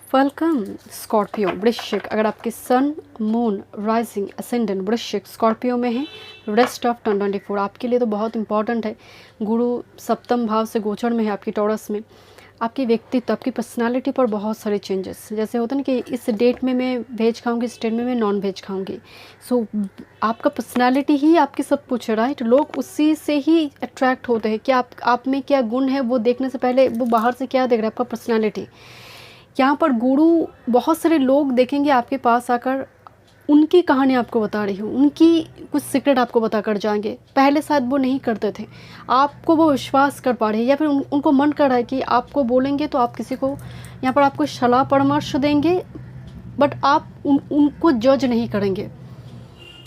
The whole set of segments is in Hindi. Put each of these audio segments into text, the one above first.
वेलकम स्कॉर्पियो वृश्चिक। अगर आपके सन मून राइजिंग असेंडेंट वृश्चिक स्कॉर्पियो में है, रेस्ट ऑफ 2024 आपके लिए तो बहुत इंपॉर्टेंट है। गुरु सप्तम भाव से गोचर में है आपकी टॉरस में। आपकी व्यक्तित्व, आपकी पर्सनालिटी पर बहुत सारे चेंजेस, जैसे होता है ना कि इस डेट में मैं वेज खाऊंगी, इस डेट में मैं नॉन वेज खाऊंगी। सो आपका पर्सनालिटी ही आपकी सब कुछ है, राइट। लोग उसी से ही अट्रैक्ट होते हैं कि आप में क्या गुण है, वो देखने से पहले वो बाहर से क्या देख रहा है, आपका पर्सनालिटी। यहाँ पर गुरु बहुत सारे लोग देखेंगे आपके पास आकर, उनकी कहानी आपको बता रही हूँ, उनकी कुछ सीक्रेट आपको बता कर जाएंगे। पहले शायद वो नहीं करते थे, आपको वो विश्वास कर पा रहे हैं, या फिर उनको मन कर रहा है कि आपको बोलेंगे तो आप किसी को यहाँ पर आपको सलाह परामर्श देंगे, बट आप उनको जज नहीं करेंगे।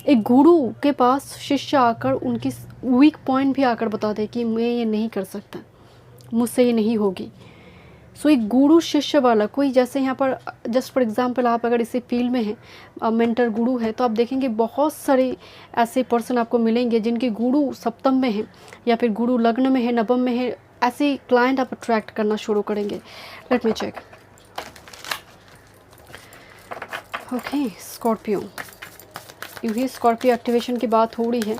एक गुरु के पास शिष्य आकर उनकी वीक पॉइंट भी आकर बता दे कि मैं ये नहीं कर सकता, मुझसे ये नहीं होगी। सो एक गुरु शिष्य वाला कोई, जैसे यहाँ पर जस्ट फॉर एग्जांपल आप अगर इसी फील्ड में हैं, मेंटर गुरु है, तो आप देखेंगे बहुत सारे ऐसे पर्सन आपको मिलेंगे जिनके गुरु सप्तम में है या फिर गुरु लग्न में है, नवम में है। ऐसे क्लाइंट आप अट्रैक्ट करना शुरू करेंगे। Let me check. Okay Scorpio, यूँ स्कॉर्पियो एक्टिवेशन की बात हो रही है।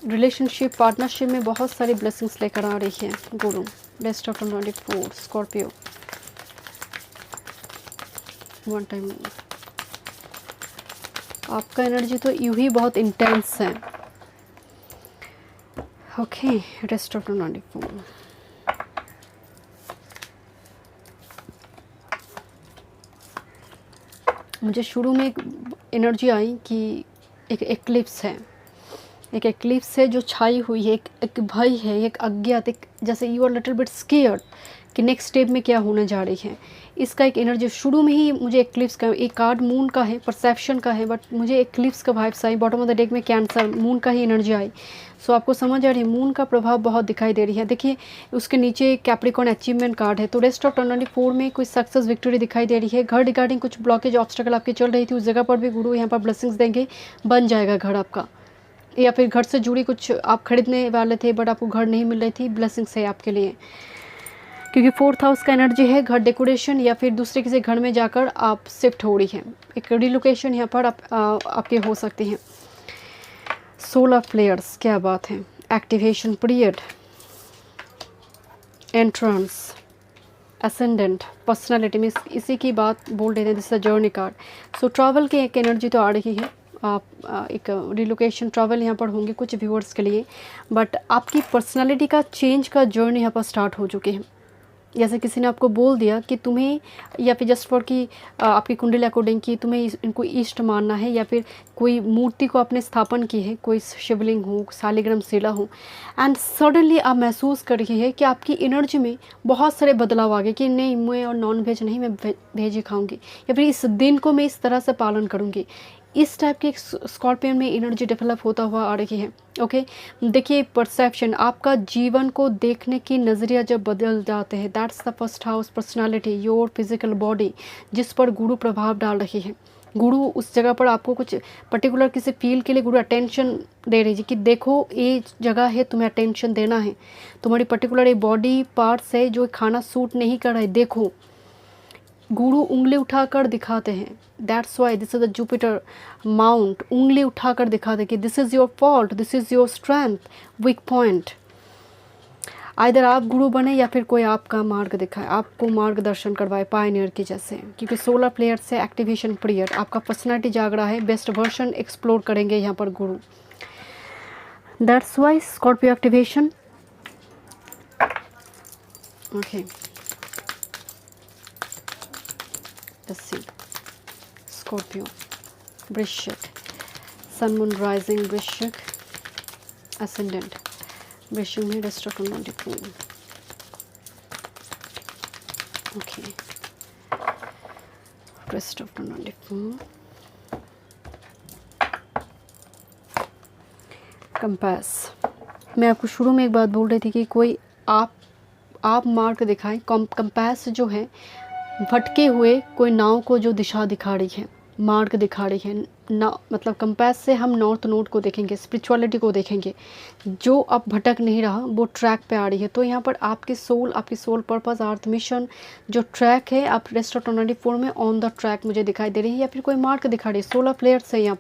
रिलेशनशिप पार्टनरशिप में बहुत सारी ब्लेसिंग्स लेकर आ रही है गुरु। Rest of 2024 Scorpio one time. आपका एनर्जी तो यूं ही बहुत इंटेंस है। Okay rest of 2024। मुझे शुरू में एक एनर्जी आई कि एक एक्लिप्स है, एक एक्लिप्स है जो छाई हुई है, एक भय है, एक अज्ञात, एक जैसे you are little bit scared कि नेक्स्ट स्टेप में क्या होने जा रही है। इसका एक एनर्जी शुरू में ही मुझे एक्लिप्स का, एक कार्ड मून का है, परसेप्शन का है, बट मुझे एक्लिप्स का vibes I. Bottom of the deck में कैंसर, मून का ही एनर्जी आई। सो आपको समझ आ रही है, मून का प्रभाव बहुत दिखाई दे रही है। देखिए उसके नीचे कैप्रिकॉर्न अचीवमेंट कार्ड है। तो रेस्ट ऑफ 2024 में कोई सक्सेस विक्ट्री दिखाई दे रही है। घर रिगार्डिंग कुछ ब्लॉकेज ऑब्स्टेकल आपकी चल रही थी, उस जगह पर भी गुरु यहाँ पर ब्लेसिंग्स देंगे, बन जाएगा घर आपका। या फिर घर से जुड़ी कुछ आप खरीदने वाले थे बट आपको घर नहीं मिल रही थी, ब्लेसिंग्स है आपके लिए, क्योंकि 4th हाउस का एनर्जी है घर डेकोरेशन या फिर दूसरे किसी घर में जाकर आप शिफ्ट हो रही हैं। एक रिलोकेशन यहाँ पर आपके हो सकती हैं। 16 प्लेयर्स, क्या बात है। Activation period, entrance, ascendant, personality में इसी की बात बोल रहे थे। This is journey card. So travel की एक एनर्जी तो आ रही है। आप एक रिलोकेशन ट्रैवल यहाँ पर होंगे कुछ व्यूअर्स के लिए, बट आपकी पर्सनालिटी का चेंज का जर्नी यहाँ पर स्टार्ट हो चुके हैं। जैसे किसी ने आपको बोल दिया कि तुम्हें, या फिर जस्ट फॉर कि आपकी कुंडली अकॉर्डिंग कि तुम्हें इनको ईष्ट मानना है, या फिर कोई मूर्ति को आपने स्थापन की है, कोई शिवलिंग हो, शालिग्राम शिला हो, एंड सडनली आप महसूस कर रही है कि आपकी एनर्जी में बहुत सारे बदलाव आ गए कि नहीं, मैं और नॉन वेज नहीं, मैं वेज ही खाऊंगी, या फिर इस दिन को मैं इस तरह से पालन करूंगी। इस टाइप के स्कॉर्पियन में एनर्जी डेवलप होता हुआ आ रही है। ओके देखिए, परसेप्शन, आपका जीवन को देखने की नज़रिया जब बदल जाते हैं, that's the first house personality, your physical body, जिस पर गुरु प्रभाव डाल रही है। गुरु उस जगह पर आपको कुछ पर्टिकुलर किसी फील्ड के लिए गुरु अटेंशन दे रही है कि देखो ये जगह है, तुम्हें अटेंशन देना है। तुम्हारी पर्टिकुलर एक बॉडी पार्ट्स है जो खाना सूट नहीं कर रहा है, देखो। गुरु उंगली उठाकर दिखाते हैं। That's why this is the Jupiter mount, उंगली उठाकर दिखाते कि this is your fault, this is your strength, weak point. Either आप गुरु बने या फिर कोई आपका मार्ग दिखाए, आपको मार्गदर्शन करवाए पायनियर की जैसे। क्योंकि 16 प्लेयर से एक्टिवेशन पीरियड, आपका पर्सनैलिटी जाग रहा है, बेस्ट वर्जन एक्सप्लोर करेंगे यहाँ पर गुरु। That's why Scorpio activation. Okay Scorpio वृश्चिक, सन मून राइजिंग वृश्चिक, असेंडेंट वृश्चिक में, rest of 2024। Okay rest of 2024। Compass, मैं आपको शुरू में एक बात बोल रही थी कि कोई आप मार्ग दिखाएं। कंपास जो है भटके हुए कोई नाव को जो दिशा दिखा रही है, मार्ग दिखा रही है, ना मतलब कंपास से हम नॉर्थ नोड को देखेंगे, स्पिरिचुअलिटी को देखेंगे, जो अब भटक नहीं रहा, वो ट्रैक पे आ रही है। तो यहाँ पर आपकी सोल पर्पस, अर्थ मिशन जो ट्रैक है, आप रेस्टोरेंट 24 में ऑन द ट्रैक मुझे दिखाई दे रही है, या फिर कोई मार्क दिखा रही है। 16 प्लेयर्स है यहाँ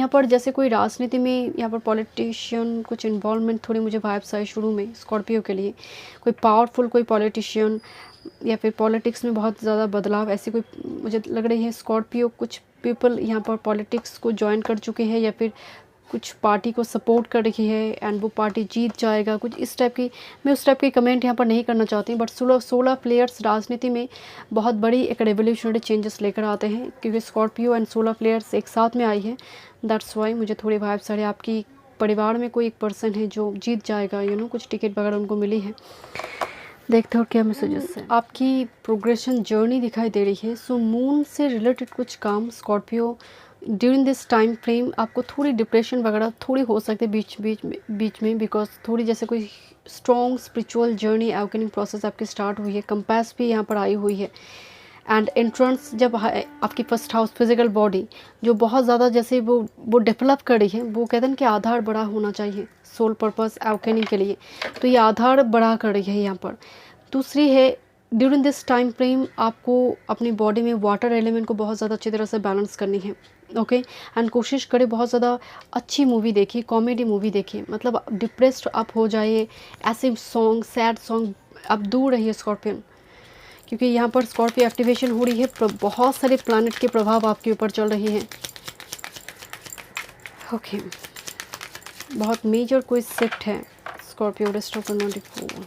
पर जैसे कोई राजनीति में, यहाँ पर पॉलिटिशियन कुछ इन्वॉल्वमेंट थोड़ी मुझे वाइब्स आई शुरू में स्कॉर्पियो के लिए, कोई पावरफुल कोई पॉलिटिशियन या फिर पॉलिटिक्स में बहुत ज़्यादा बदलाव, ऐसी कोई मुझे लग रही है स्कॉर्पियो। कुछ पीपल यहाँ पर पॉलिटिक्स को ज्वाइन कर चुके हैं या फिर कुछ पार्टी को सपोर्ट कर रही है एंड वो पार्टी जीत जाएगा, कुछ इस टाइप की। मैं उस टाइप की कमेंट यहाँ पर नहीं करना चाहती, बट 16 प्लेयर्स राजनीति में बहुत बड़ी एक रेवोल्यूशनरी चेंजेस लेकर आते हैं, क्योंकि स्कॉर्पियो एंड 16 प्लेयर्स एक साथ में आई है। दैट्स वाई मुझे थोड़ी वाइब्स आ रही है। आपकी परिवार में कोई एक पर्सन है जो जीत जाएगा, कुछ टिकट वगैरह उनको मिली है। देखते हो क्या मैसेजेस है। आपकी प्रोग्रेशन जर्नी दिखाई दे रही है। सो मून से रिलेटेड कुछ काम Scorpio during this time frame, आपको थोड़ी डिप्रेशन वगैरह थोड़ी हो सकती है बीच में, बिकॉज थोड़ी जैसे कोई strong spiritual journey awakening process आपकी स्टार्ट हुई है। कंपास भी यहाँ पर आई हुई है एंड एंट्रेंस जब आपकी फर्स्ट हाउस फिजिकल बॉडी जो बहुत ज़्यादा जैसे वो डेवलप कर रही है, वो कहते हैं कि आधार बड़ा होना चाहिए सोल पर्पस अवेकनिंग के लिए, तो ये आधार बड़ा कर रही है यहाँ पर। दूसरी है ड्यूरिंग दिस टाइम फ्रेम आपको अपनी बॉडी में वाटर एलिमेंट को बहुत ज़्यादा अच्छी तरह से बैलेंस करनी है। ओके एंड कोशिश करें बहुत ज़्यादा अच्छी मूवी देखिए, कॉमेडी मूवी देखिए, मतलब डिप्रेस्ड आप हो जाइए, ऐसे सॉन्ग सैड सॉन्ग आप दूर रहिए स्कॉर्पियन, क्योंकि यहाँ पर स्कॉर्पियो एक्टिवेशन हो रही है। बहुत सारे प्लैनेट के प्रभाव आपके ऊपर चल रही हैं। ओके बहुत मेजर कोई शिफ्ट है स्कॉर्पियो रेस्टोरेंट 24।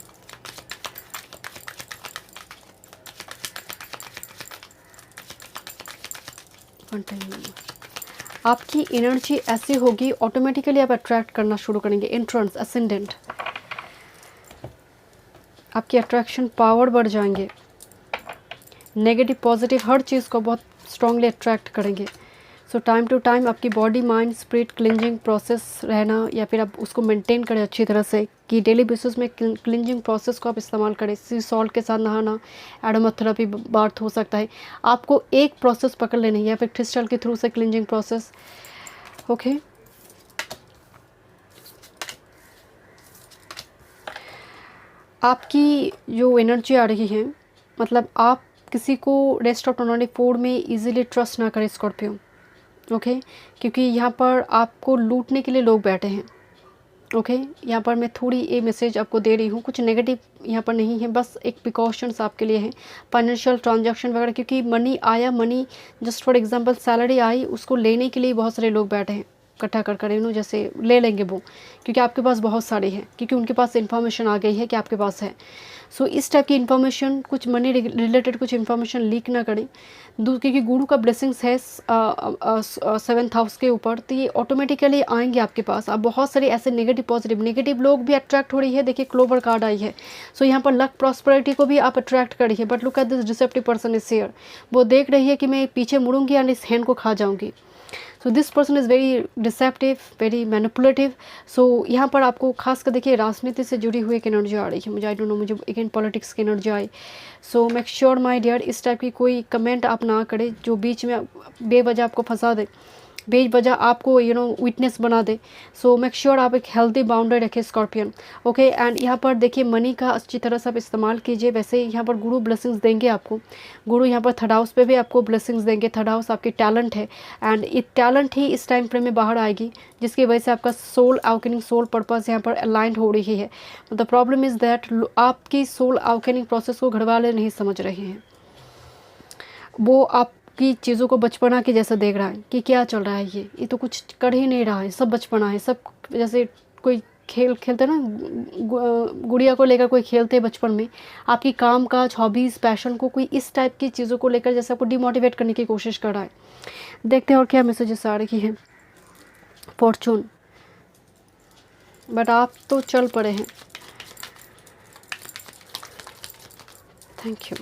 आपकी एनर्जी ऐसी होगी, ऑटोमेटिकली आप अट्रैक्ट करना शुरू करेंगे। एंट्रेंस असेंडेंट, आपकी अट्रैक्शन पावर बढ़ जाएंगे। नेगेटिव पॉजिटिव हर चीज़ को बहुत स्ट्रांगली अट्रैक्ट करेंगे। सो टाइम टू टाइम आपकी body mind spirit cleansing process रहना, या फिर आप उसको मेंटेन करें अच्छी तरह से, कि डेली बेसिस में क्लिंजिंग प्रोसेस को आप इस्तेमाल करें। सी सॉल्ट के साथ नहाना, एरोमाथेरेपी बार्थ हो सकता है। आपको एक प्रोसेस पकड़ लेनी है या फिर क्रिस्टल के थ्रू से क्लिंजिंग प्रोसेस। ओके आपकी जो एनर्जी आ रही है, मतलब आप किसी को रेस्टोरेंट 24 में इजीली ट्रस्ट ना करें स्कॉर्पियो। ओके क्योंकि यहाँ पर आपको लूटने के लिए लोग बैठे हैं। ओके यहाँ पर मैं थोड़ी ये मैसेज आपको दे रही हूँ, कुछ नेगेटिव यहाँ पर नहीं है, बस एक प्रिकॉशंस आपके लिए है। फाइनेंशियल ट्रांजैक्शन वगैरह, क्योंकि मनी आया, money just for example salary आई, उसको लेने के लिए बहुत सारे लोग बैठे हैं इकट्ठा कर जैसे ले लेंगे वो, क्योंकि आपके पास बहुत सारे हैं, क्योंकि उनके पास इन्फॉर्मेशन आ गई है कि आपके पास है। सो इस टाइप की इन्फॉर्मेशन, कुछ मनी रिलेटेड कुछ इन्फॉर्मेशन लीक ना करें। क्योंकि गुरु का ब्लेसिंग्स है 7th हाउस के ऊपर, तो ये ऑटोमेटिकली आएंगे आपके पास। अब बहुत सारे ऐसे नेगेटिव लोग भी अट्रैक्ट हो रही है। देखिए क्लोवर कार्ड आई है, सो यहाँ पर लक प्रॉस्पेरिटी को भी आप अट्रैक्ट कर रही है। But look at this deceptive person is here, वो देख रही है कि मैं पीछे मुड़ूंगी एंड इस हैंड को खा जाऊंगी। So this person is very deceptive, very manipulative. So यहाँ पर आपको खास कर देखिए राजनीति से जुड़ी हुई एक एनर्जी आ रही है मुझे, आई डोंट नो, मुझे अगेन पॉलिटिक्स की एनर्जी आई। So make sure my dear, इस टाइप की कोई कमेंट आप ना करें जो बीच में बेवजह आपको फंसा दे, बेवजह आपको वीकनेस बना दे। सो मेक श्योर आप एक हेल्दी बाउंड्री रखें स्कॉर्पियन। ओके एंड यहाँ पर देखिए मनी का अच्छी तरह से आप इस्तेमाल कीजिए। वैसे यहाँ पर गुरु ब्लेसिंग्स देंगे आपको, गुरु यहाँ पर 3rd हाउस पे भी आपको ब्लेसिंग्स देंगे। 3rd हाउस आपकी टैलेंट है एंड ये टैलेंट ही इस टाइम फ्रेम में बाहर आएगी, जिसकी वजह से आपका सोल अवेकनिंग, सोल पर्पस यहाँ पर अलाइंड हो रही है। द प्रॉब्लम इज़ दैट आपकी सोल अवेकनिंग प्रोसेस को घर वाले नहीं समझ रहे हैं। वो आपकी चीज़ों को बचपना के जैसा देख रहा है कि क्या चल रहा है, ये तो कुछ कर ही नहीं रहा है, सब बचपना है। सब जैसे कोई खेल खेलते ना, गुड़िया को लेकर कोई खेलते हैं बचपन में, आपकी काम काज, हॉबीज़, पैशन को कोई इस टाइप की चीज़ों को लेकर जैसे आपको डिमोटिवेट करने की कोशिश कर रहा है। देखते हैं और क्या मैसेजेस आ रही हैं। फॉर्चून, बट आप तो चल पड़े हैं। Thank you.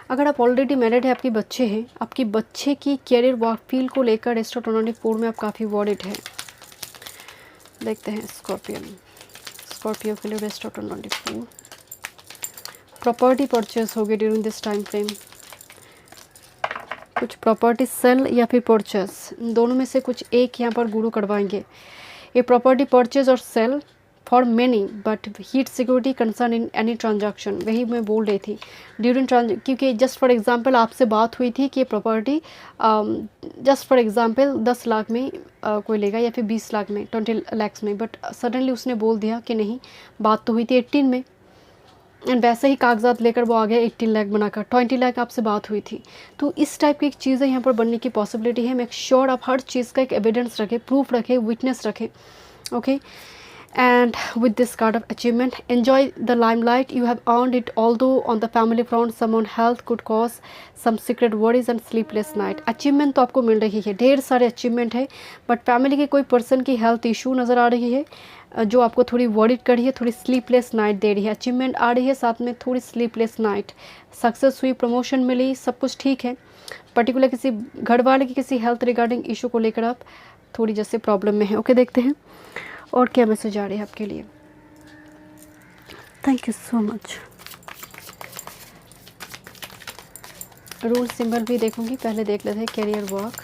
अगर आप ऑलरेडी मैरिड है, आपके बच्चे हैं, आपके बच्चे की कैरियर वर्क फील्ड को लेकर रेस्टोरेंट 24 में आप काफ़ी वॉरिड है। देखते हैं स्कॉर्पियो के लिए रेस्टोरेंट 24। प्रॉपर्टी परचेस होगी ड्यूरिंग दिस टाइम फ्रेम। कुछ प्रॉपर्टी सेल या फिर परचेस, दोनों में से कुछ एक यहाँ पर गुरु करवाएंगे। ये प्रॉपर्टी परचेज और sale for many but heat security concern in any transaction, वही मैं बोल रही थी ड्यूरिंग क्योंकि जस्ट फॉर एग्जांपल आपसे बात हुई थी कि ये property just for example 10 lakh में कोई लेगा या फिर 20 लाख में, 20 lakhs में, बट सडनली उसने बोल दिया कि नहीं, बात तो हुई थी 18 में, एंड वैसे ही कागजात लेकर वो आ गया 18 लाख बनाकर, 20 लाख आपसे बात हुई थी। तो इस टाइप की चीज़ें यहाँ पर बनने की पॉसिबिलिटी है। मेक श्योर आप हर चीज़ का एक एविडेंस रखें, प्रूफ रखें, विटनेस रखें। Okay, and with this card of achievement, enjoy the limelight you have earned it, although on the family front someone health could cause some secret worries and sleepless night। Achievement तो आपको मिल रही है, ढेर सारे अचीवमेंट है, बट फैमिली के कोई पर्सन की हेल्थ इशू नज़र आ रही है जो आपको थोड़ी वरीड कर रही है, थोड़ी स्लीपलेस नाइट दे रही है। अचीवमेंट आ रही है, साथ में थोड़ी स्लीपलेस नाइट, सक्सेस हुई, प्रमोशन मिली, सब कुछ ठीक है। पर्टिकुलर किसी घर वाले की किसी हेल्थ रिगार्डिंग इशू को लेकर आप थोड़ी जैसे प्रॉब्लम में है। ओके, देखते हैं और क्या मैसेज आ रही है आपके लिए। Thank you so much. Rule symbol भी देखूंगी, पहले देख लेते हैं career work,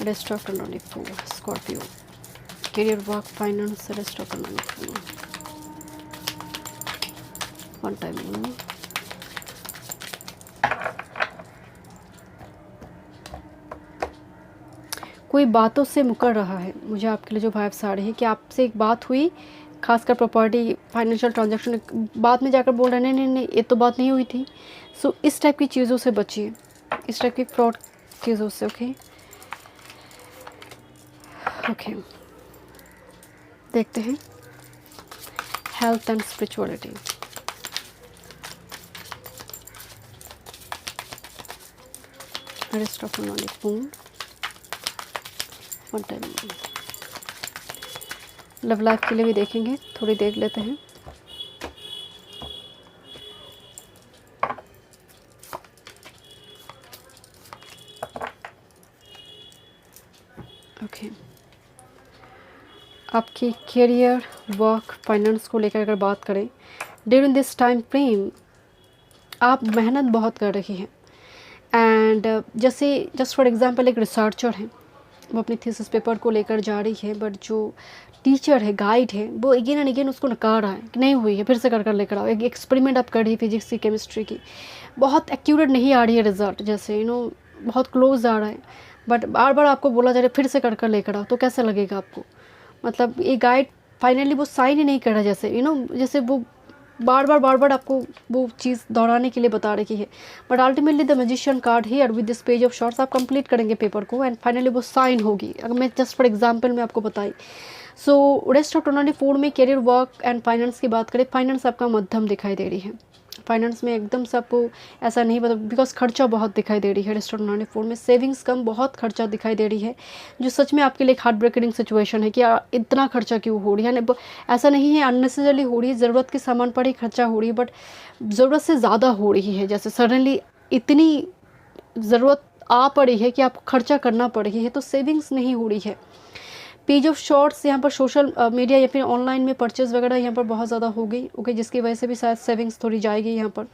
rest of 24 Scorpio, career work, finance, rest of 24 one time. कोई बातों से मुकर रहा है, मुझे आपके लिए जो वाइब्स आ रही है कि आपसे एक बात हुई, खासकर प्रॉपर्टी फाइनेंशियल ट्रांजैक्शन, बाद में जाकर बोल रहे हैं नहीं नहीं नहीं ये तो बात नहीं हुई थी। सो इस टाइप की चीज़ों से बचिए, इस टाइप की फ्रॉड चीज़ों से। ओके ओके, देखते हैं health and spirituality. Rest of पूर्ण वन टाइम। लव लाइफ के लिए भी देखेंगे, थोड़ी देख लेते हैं। ओके, आपकी करियर, वर्क, फाइनेंस को लेकर अगर बात करें, ड्यूरिंग दिस टाइम फ्रेम आप मेहनत बहुत कर रही हैं, एंड जैसे जस्ट फॉर एग्जांपल एक रिसर्चर है, वो अपनी थीसिस पेपर को लेकर जा रही है, बट जो टीचर है, गाइड है, वो अगेन एंड अगेन उसको नकार रहा है कि नहीं हुई है, फिर से कर लेकर आओ। एक एक्सपेरिमेंट आप कर रही फिजिक्स की, केमिस्ट्री की, बहुत एक्यूरेट नहीं आ रही है रिजल्ट, जैसे बहुत क्लोज आ रहा है, बट बार बार आपको बोला जा रहा है फिर से कर लेकर आओ, तो कैसा लगेगा आपको? मतलब ये गाइड फाइनली वो साइन ही नहीं कर रहा, जैसे जैसे वो बार बार आपको वो चीज़ दोहराने के लिए बता रही है, but ultimately the magician card here with this page of shorts, आप कंप्लीट करेंगे पेपर को एंड फाइनली वो साइन होगी। अगर मैं जस्ट फॉर एग्जांपल मैं आपको बताई। सो रेस्ट ऑफ 24 में करियर, वर्क एंड फाइनेंस की बात करें, फाइनेंस आपका मध्यम दिखाई दे रही है। फाइनेंस में एकदम से आपको ऐसा नहीं पता, बिकॉज खर्चा बहुत दिखाई दे रही है। रेस्ट ऑफ 24 में सेविंग्स कम, बहुत खर्चा दिखाई दे रही है, जो सच में आपके लिए एक हार्ट ब्रेकिंग सिचुएशन है कि इतना खर्चा क्यों हो रही है। ऐसा नहीं है अननेसेसरली हो रही है, ज़रूरत के सामान पर ही खर्चा हो रही है, बट ज़रूरत से ज़्यादा हो रही है, जैसे सडनली इतनी ज़रूरत आ पड़ी है कि आपको खर्चा करना पड़ रही है, तो सेविंग्स नहीं हो रही है। पेज ऑफ शॉर्ट्स यहाँ पर सोशल मीडिया या फिर ऑनलाइन में परचेज वगैरह यहाँ पर बहुत ज़्यादा हो गई। ओके, जिसकी वजह से भी शायद सेविंग्स थोड़ी जाएगी यहाँ पर।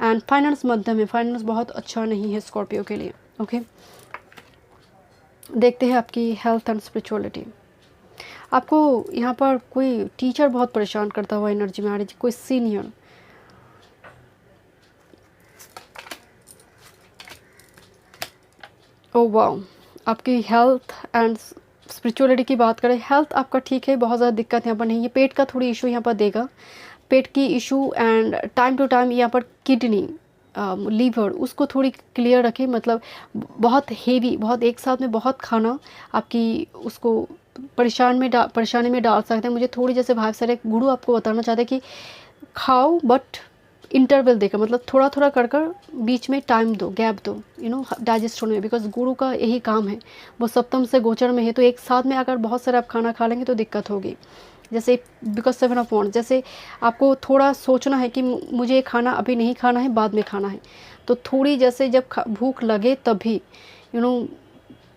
एंड फाइनेंस मध्यम है, फाइनेंस बहुत अच्छा नहीं है स्कॉर्पियो के लिए। ओके, देखते हैं आपकी हेल्थ एंड स्पिरिचुअलिटी। आपको यहाँ पर कोई टीचर बहुत परेशान करता हुआ एनर्जी में आ रही है, कोई सीनियर। ओ वाह, आपकी हेल्थ एंड स्पिरिचुअलिटी की बात करें, हेल्थ आपका ठीक है, बहुत ज़्यादा दिक्कत यहाँ पर नहीं है। पेट का थोड़ी इशू यहाँ पर देगा, पेट की issue, and time to time यहाँ पर किडनी, लीवर, उसको थोड़ी क्लियर रखें। मतलब बहुत हेवी, बहुत एक साथ में बहुत खाना आपकी उसको परेशानी में डाल सकते हैं। मुझे थोड़ी जैसे भाई सारे गुरु आपको बताना चाहते हैं कि खाओ बट इंटरवल देकर, मतलब थोड़ा थोड़ा कर बीच में टाइम दो, गैप दो, डाइजेस्ट होने में, बिकॉज गुरु का यही काम है। वो सप्तम से गोचर में है, तो एक साथ में अगर बहुत सारा आप खाना खा लेंगे तो दिक्कत होगी। जैसे बिकॉज 7 ऑफ वांड्स, जैसे आपको थोड़ा सोचना है कि मुझे ये खाना अभी नहीं खाना है, बाद में खाना है, तो थोड़ी जैसे जब भूख लगे तभी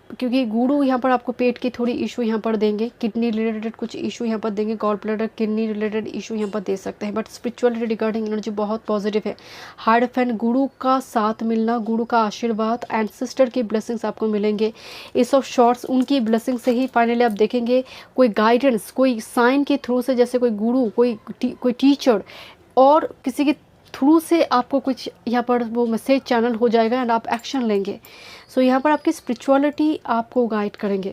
क्योंकि गुरु यहाँ पर आपको पेट की थोड़ी इशू यहाँ पर देंगे, किडनी रिलेटेड कुछ इशू यहाँ पर देंगे, gall bladder kidney related issue यहाँ पर दे सकते हैं। बट स्पिरिचुअलिटी रिगार्डिंग एनर्जी बहुत पॉजिटिव है। हार्ड फैन गुरु का साथ मिलना, गुरु का आशीर्वाद, एंसेस्टर की ब्लेसिंग्स आपको मिलेंगे। एस ऑफ शॉर्ट्स, उनकी ब्लेसिंग से ही फाइनली आप देखेंगे कोई गाइडेंस, कोई साइन के थ्रू से, जैसे कोई गुरु, कोई टीचर और किसी के थ्रू से आपको कुछ यहाँ पर वो मैसेज चैनल हो जाएगा एंड आप एक्शन लेंगे। सो यहाँ पर आपकी स्पिरिचुअलिटी आपको गाइड करेंगे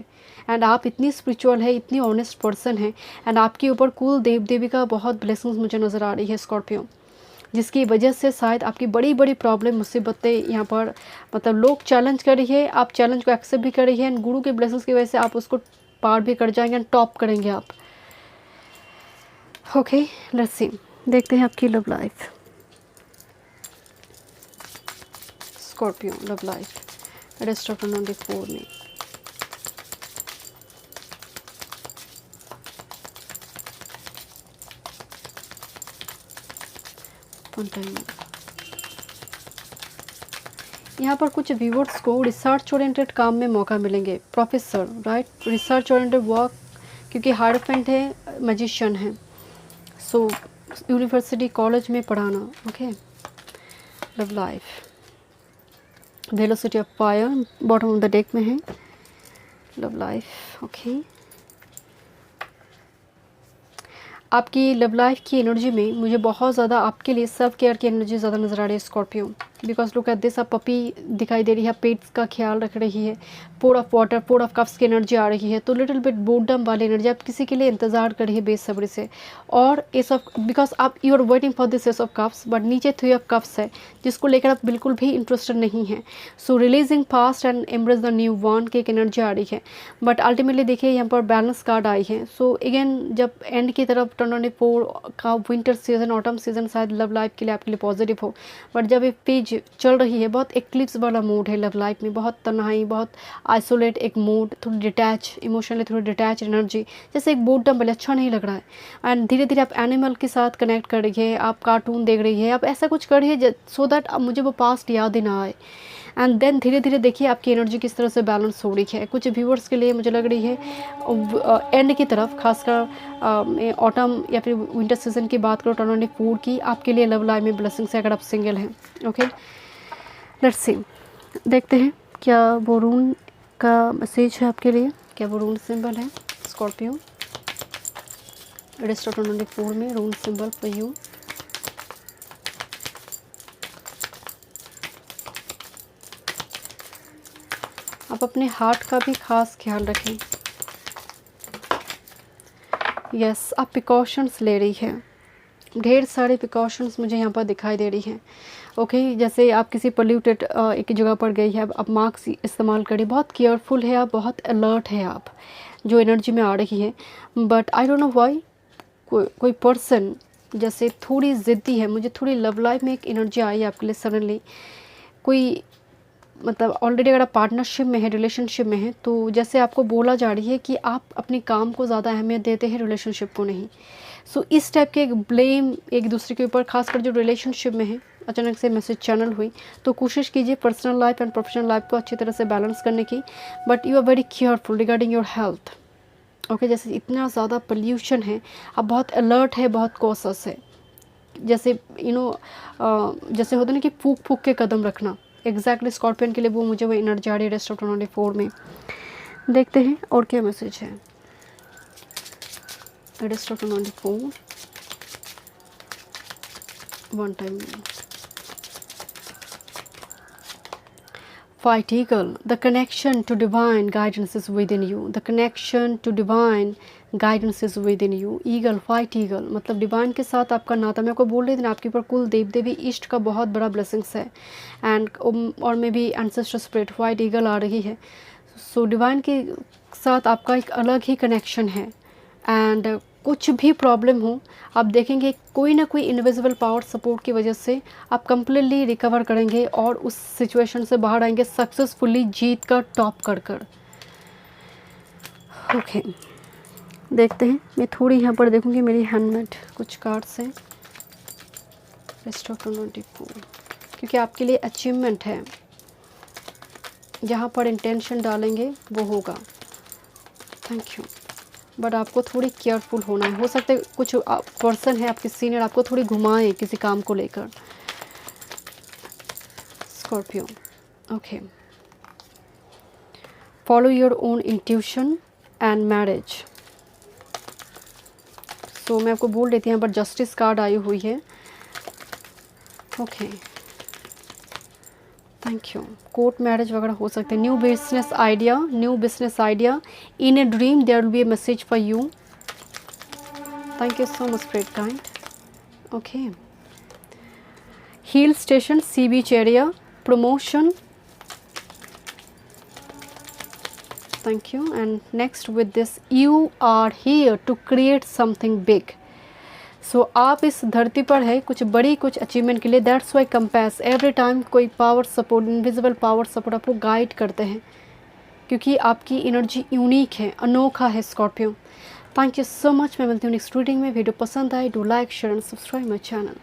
एंड आप इतनी स्पिरिचुअल है, इतनी ऑनेस्ट पर्सन है एंड आपके ऊपर कुल देव देवी का बहुत ब्लेसिंग्स मुझे नज़र आ रही है स्कॉर्पियो, जिसकी वजह से शायद आपकी बड़ी बड़ी प्रॉब्लम मुसीबतें यहाँ पर मतलब लोग चैलेंज कर रही है, आप चैलेंज को एक्सेप्ट भी कर रही है एंड गुरु के ब्लेसिंग्स की वजह से आप उसको पार भी कर जाएंगे एंड टॉप करेंगे आप। ओके, लेट्स सी, देखते हैं आपकी love life. Scorpio love life rest of 24 में। यहाँ पर कुछ व्यूअर्स को रिसर्च ओरिएंटेड काम में मौका मिलेंगे, professor, right, research oriented work, क्योंकि हार्डफेंट है, मैजिशियन है, सो यूनिवर्सिटी कॉलेज में पढ़ाना। Okay, love life velocity of fire bottom of the deck में है। लव लाइफ, ओके, आपकी लव लाइफ की एनर्जी में मुझे बहुत ज़्यादा आपके लिए सेल्फ केयर की एनर्जी ज़्यादा नज़र आ रही है Scorpio, because look at this, आप पपी दिखाई दे रही है, पेट्स का ख्याल रख रही है, four of water, four of cups की एनर्जी आ रही है, तो लिटिल बिट बोर्डम वाली एनर्जी, आप किसी के लिए इंतजार कर रही है बेसब्री से। और एस ऑफ, बिकॉज आप you are waiting for this ace of cups, but नीचे 3 ऑफ कप्स है जिसको लेकर आप बिल्कुल भी इंटरेस्टेड नहीं है। So releasing past and embrace the new one की एक एनर्जी आ रही है, बट अल्टीमेटली देखिए यहाँ पर बैलेंस कार्ड आई है। सो अगेन जब एंड की तरफ 2024 का विंटर सीजन, ऑटम सीजन शायद लव लाइफ के लिए आपके लिए पॉजिटिव हो, बट जब ये पेज चल रही है बहुत एक्लिप्स वाला मूड है लव लाइफ में, बहुत तन्हाई, बहुत आइसोलेट एक मूड, थोड़ी डिटैच, इमोशनली थोड़ी डिटैच एनर्जी, जैसे एक बोर्डम वाले, अच्छा नहीं लग रहा है। एंड धीरे धीरे आप एनिमल के साथ कनेक्ट कर रही है, आप कार्टून देख रही है, आप ऐसा कुछ कर रही है सो दैट अब मुझे वो पास्ट याद ही ना आए। एंड देन धीरे धीरे देखिए आपकी एनर्जी किस तरह से बैलेंस हो रही है। कुछ व्यूअर्स के लिए मुझे लग रही है एंड की तरफ, खासकर ऑटम या फिर विंटर सीजन की बात करो 2024 की, आपके लिए लव लाइफ में ब्लेसिंग्स है अगर आप सिंगल हैं। ओके, लेट्स सी, देखते हैं क्या वो रून का मैसेज है आपके लिए, क्या वो रून सिंबल है स्कॉर्पियो रेस्ट ऑफ 2024 में, रून सिंबल फॉर यू। आप अपने हार्ट का भी खास ख्याल रखें। यस, आप प्रिकॉशंस ले रही है, ढेर सारे प्रिकॉशंस मुझे यहाँ पर दिखाई दे रही हैं। ओके, जैसे आप किसी पोल्यूटेड एक जगह पर गई है, आप मास्क इस्तेमाल करिए, बहुत केयरफुल है आप, बहुत अलर्ट है आप, जो एनर्जी में आ रही है। But I don't know why कोई पर्सन जैसे थोड़ी ज़िद्दी है, मुझे थोड़ी लव लाइफ में एक एनर्जी आई है आपके लिए सडनली। कोई मतलब ऑलरेडी अगर आप पार्टनरशिप में है, रिलेशनशिप में है, तो जैसे आपको बोला जा रही है कि आप अपने काम को ज़्यादा अहमियत देते हैं, रिलेशनशिप को नहीं। सो इस टाइप के एक ब्लेम एक दूसरे के ऊपर, खासकर जो रिलेशनशिप में है, अचानक से मैसेज चैनल हुई, तो कोशिश कीजिए personal life and professional life को अच्छी तरह से बैलेंस करने की। But you are very careful regarding your health. Okay, जैसे इतना ज़्यादा पोल्यूशन है, आप बहुत अलर्ट है, बहुत कॉशस है, जैसे जैसे होता है ना कि फूक फूक के कदम रखना, एग्जैक्टली स्कॉर्पियन के लिए वो मुझे वो एनर्जी आ रही है रेस्ट ऑफ 2024 में। देखते हैं और क्या मैसेज है rest of 2024 one time. Fight Eagle, the connection to divine guidance is within you. The connection to divine guidance is within you. Eagle, fight Eagle, मतलब डिवाइन के साथ आपका नाता, मैं आपको बोल रही थी ना, आपके ऊपर कुल देव देवी इष्ट का बहुत बड़ा ब्लेसिंग्स है। एंड और में भी एंसेस्टर स्पिरिट फाइट ईगल आ रही है। सो डिवाइन के साथ आपका एक अलग ही कनेक्शन है। एंड कुछ भी प्रॉब्लम हो, आप देखेंगे कोई ना कोई इनविजिबल पावर सपोर्ट की वजह से आप कंप्लीटली रिकवर करेंगे और उस सिचुएशन से बाहर आएंगे सक्सेसफुली, जीत का टॉप कर कर। ओके, देखते हैं, मैं थोड़ी यहाँ पर देखूँगी मेरी हैंडमेड कुछ कार्ड्स हैं रेस्ट ऑफ 2024, क्योंकि आपके लिए अचीवमेंट है। जहाँ पर इंटेंशन डालेंगे वो होगा। Thank you. बट आपको थोड़ी केयरफुल होना है। हो सकता है कुछ पर्सन है आपके सीनियर आपको थोड़ी घुमाएं किसी काम को लेकर। Scorpio, okay. Follow your own intuition and marriage. तो मैं आपको बोल देती हूँ, यहाँ पर जस्टिस कार्ड आई हुई है। Okay, thank you. Court marriage वगैरह हो सकते हैं। New business idea in a dream there will be a message for you. Thank you so much spirit kind. Okay, hill station, sea beach area, promotion. Thank you. And next with this, you are here to create something big. So आप इस धरती पर है कुछ बड़ी कुछ अचीवमेंट के लिए। That's why compass every time कोई power support, invisible power support आपको गाइड करते हैं, क्योंकि आपकी एनर्जी यूनिक है, अनोखा है Scorpio. Thank you so much. मैं मिलती हूँ नेक्स्ट रीडिंग में। वीडियो पसंद आए do like share and subscribe my channel.